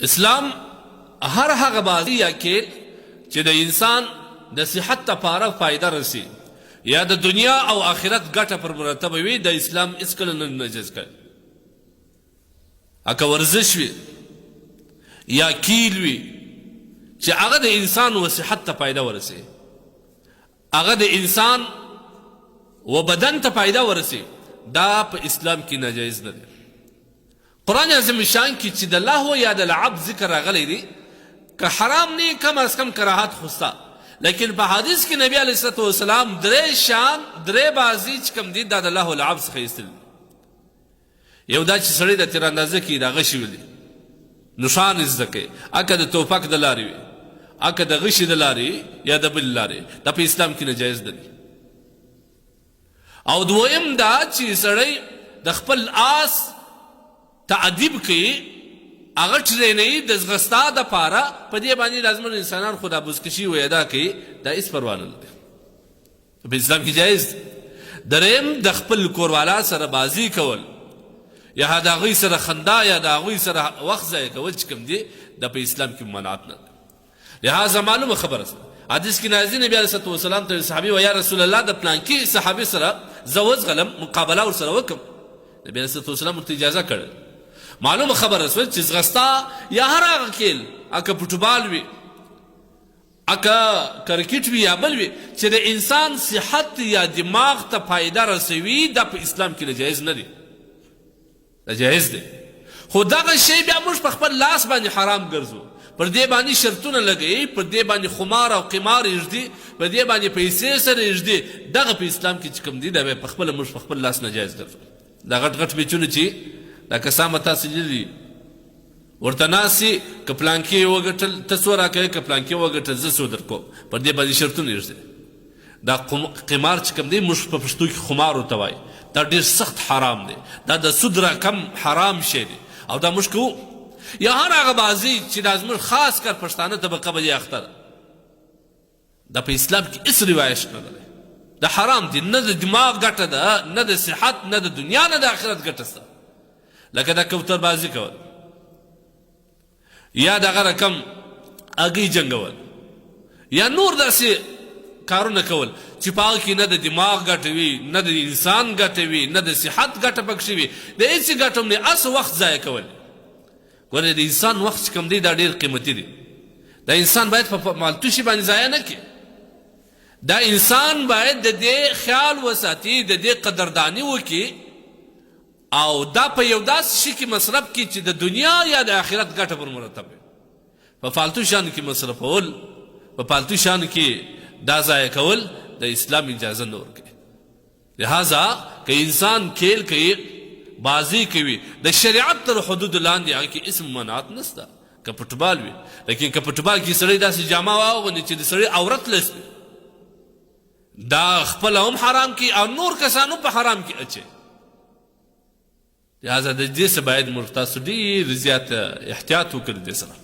اسلام هر هغه بازی یا کیل چې د انسان د صحت لپاره فایده رسي یا د دنیا او آخرت ګټه پر مرتبه وي د اسلام هیڅکله نه نجز کوي. اکه ورزش وي یا کیل وي چې هغه د انسان و صحت ته فایده ورسي، هغه د انسان و بدن ته فایده ورسي، دا په اسلام کې ناجایز نه دی. قرآن عظیم شان کې چې د لهو یا د لعب ذکر راغلی دی که حرام نه کم از کم کراهت خوستا، لیکن په حدیث کې نبی علیه الصلوة والسلام درې بازی چې کوم دي دا د لهو لعب څخه ایستل. یو دا چې سړی د تیراندازه کې د غشي ویلي نشان زده کوي، اکه د توپک د لارې وي، اکه د غشي د لارې یا د بل لارې، دا په اسلام کې ناجایز نه دي. او دویم دا چې سړی د خپل آس تعذیب کوي، هغه ټرینوي د ځغستا دپاره، په دې باندې لازمن انسانان خو دا بزکشي و ادا کوي، دا هېڅ پروا نه لري، په اسلام کې جایز دی. دریم د خپل کوروالا سره بازی کول یا د هغوی سره خندا یا د هغوی سره وخت ضایع کول چې کوم دی دا په اسلام کې ممانعت نه ده. لهذا معلومه خبره سره حدیث کې نازل نبی علیه الصلوة والسلام ته صحابي و یا رسول الله د پلانکي صحابي سره زه وزغلم مقابله ورسره وکړم، نبی علیه الصلوة والسلام ورته اجازه کړې. معلومه خبره سوه چې ځغستا یا هر هغه کیل، اکه فوټبال وي، اکه کرکټ وي یا بل وي چې د انسان صحت یا دماغ ته فایده رسوي، دا په اسلام کې ناجایز نه دی، دا جایز دی. خو دغه شی بیا موږ په خپل لاس باندې حرام ګرځو، پر دې باندې شرطونه لګوي، پر دې باندې خمار او قمار ایږدي، پر دې باندې پیسې سره ایږدي، دغه په اسلام کې چې کوم دي دا بیا په خپله موږ په خپل لاس ناجایز ګرځو. دا غټ غټ بیچونه چې دا کسان تاسې لیدلي ورته ناستې که پلانکي یې وګټل ته څو راکوې، که پلانکي یې وګټل زه څو درکوم، پر دې باندې شرطونه ایږدي. دا قمار چې کوم دی موږ په پښتو کې خمار ورته وایي، دا ډېر سخت حرام دی، دا د سود رقم حرام شی دی او دا موږ کوو. یا هر هغه بازی چې دا زموږ خاص کر پښتانه طبقه به یې اخته ده، دا په اسلام کې هېڅ روایت نه لري، دا حرام دی، نه د دماغ ګټه ده، نه د صحت، نه د دنیا، نه د آخرت ګټه شته. لکه دا کوتر بازی کول یا دغه رقم هګۍ جنګول یا نور داسې کارونه کول چې په هغه کې نه د دماغ ګټه وي، نه د انسان ګټه وي، نه د صحت ګټه پکښې وي، د هېڅ ګټه هم نه، هسې وخت ضایع کول. ګورې د انسان وخت چې کوم دی دا ډېر قیمتي دی، دا انسان باید په مالتو شي باندې ضایع نه کړي، دا انسان باید د دې خیال وساتي، د دې قدرداني وکړي او دا په یو داسې شي کې مصرف کړي چې د دنیا یا د آخرت ګټه پر مرتب وي. په فالتو شیانو کې مصرفول، په فالتو شیانو کې دا ضایع کول د اسلام اجازه نه ورکوي. لہذا که انسان کیل کوي، بازی کوي، د شریعت تر حدود لاندې هغه کې هېڅ ممانعت نشته. که فوټبال وي، لیکن که فوټبال کې سړی داسې جامه واغوندي چې د سړي عورت لس وي، دا خپله هم حرام کړي او نور کسان هم په حرام کې اچوي. لہذا د دې څه باید موږ تاسو ډېر زیات احتیاط وکړو دې سره.